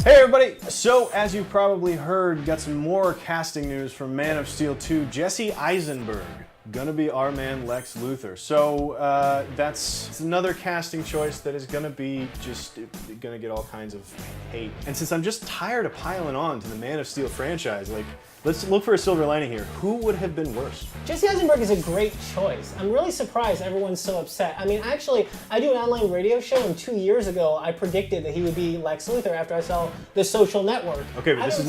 Hey everybody! So, as you probably heard, got some more casting news from Man of Steel 2. Jesse Eisenberg, gonna be our man Lex Luthor. So, that's another casting choice that is gonna be just gonna get all kinds of hate. And since I'm just tired of piling on to the Man of Steel franchise, like, let's look for a silver lining here. Who would have been worse? Jesse Eisenberg is a great choice. I'm really surprised everyone's so upset. I mean, actually, I do an online radio show, and 2 years ago, I predicted that he would be Lex Luthor after I saw The Social Network. Okay, but this is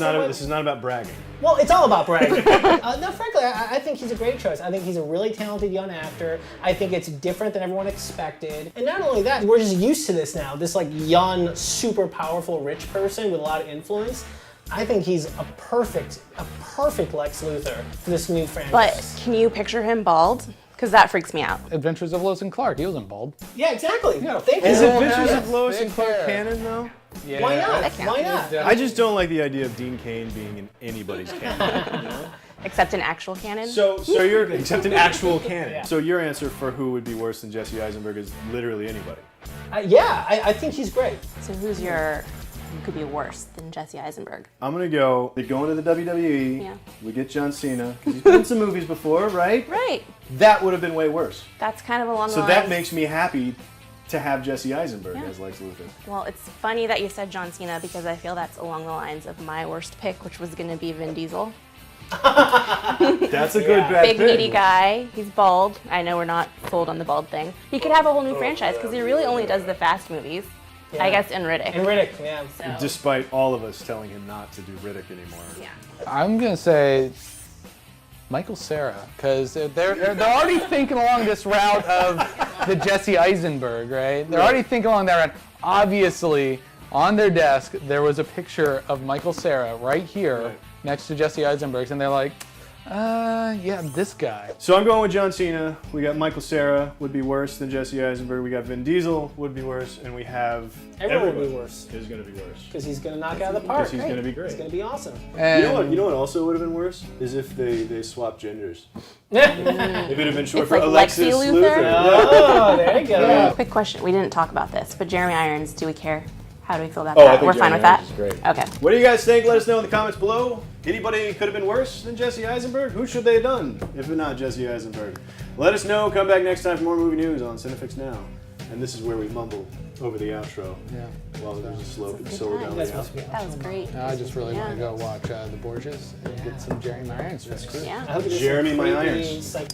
not about bragging. Well, it's all about bragging. No, frankly, I think he's a great choice. I think he's a really talented young actor. I think it's different than everyone expected. And not only that, we're just used to this now. This like young, super powerful, rich person with a lot of influence. I think he's a perfect Lex Luthor for this new franchise. But can you picture him bald? Because that freaks me out. Adventures of Lois and Clark, he wasn't bald. Yeah, exactly. Yeah. Thank you. Is Adventures of Lois and Clark canon though? Yeah. Why not? Why not? I just don't like the idea of Dean Cain being in anybody's canon. You know? Except in actual canon? So you're except in actual canon. Yeah. So your answer for who would be worse than Jesse Eisenberg is literally anybody. I think he's great. So who could be worse than Jesse Eisenberg? I'm gonna go. They go into the WWE. Yeah. We get John Cena because he's been in some movies before, right? Right. That would have been way worse. That's kind of along the So lines. that makes me happy to have Jesse Eisenberg as Lex Luthor. Well, it's funny that you said John Cena because I feel that's along the lines of my worst pick, which was going to be Vin Diesel. That's a good bad Big pick. meaty guy. He's bald. I know we're not sold on the bald thing. He could have a whole new franchise because he really only does the fast movies. Yeah. I guess in Riddick. And Riddick, yeah. So, Despite all of us telling him not to do Riddick anymore. yeah. I'm gonna say Michael Cera, because they're already thinking along this route of the Jesse Eisenberg, right? They're already thinking along that route. Obviously, on their desk, there was a picture of Michael Cera right here next to Jesse Eisenberg's, and they're like, yeah, this guy. So I'm going with John Cena. We got Michael Cera would be worse than Jesse Eisenberg. We got Vin Diesel would be worse, and we have Everyone would be worse. Is going to be worse. Because he's going to knock it out of the park. Because he's going to be great. He's going to be awesome. And You know what also would have been worse is if they swapped genders. Yeah. If it had been short It's for like Alexis Lexi Luthor. Oh, there you go. Quick question. We didn't talk about this, but Jeremy Irons, do we care? How do we feel about I that? think We're fine Jeremy with that? Irons is great. Okay. What do you guys think? Let us know in the comments below. Anybody could have been worse than Jesse Eisenberg? Who should they have done if not Jesse Eisenberg? Let us know. Come back next time for more movie news on Cinefix Now. And this is where we mumble over the outro. yeah. While there's a slow It's a good solar time. down That's the supposed to be That was great. Now I just really want Yeah. to go watch The Borgias and get some Jeremy Irons. I Yeah. hope you do some Jeremy, my creepy irons. psych-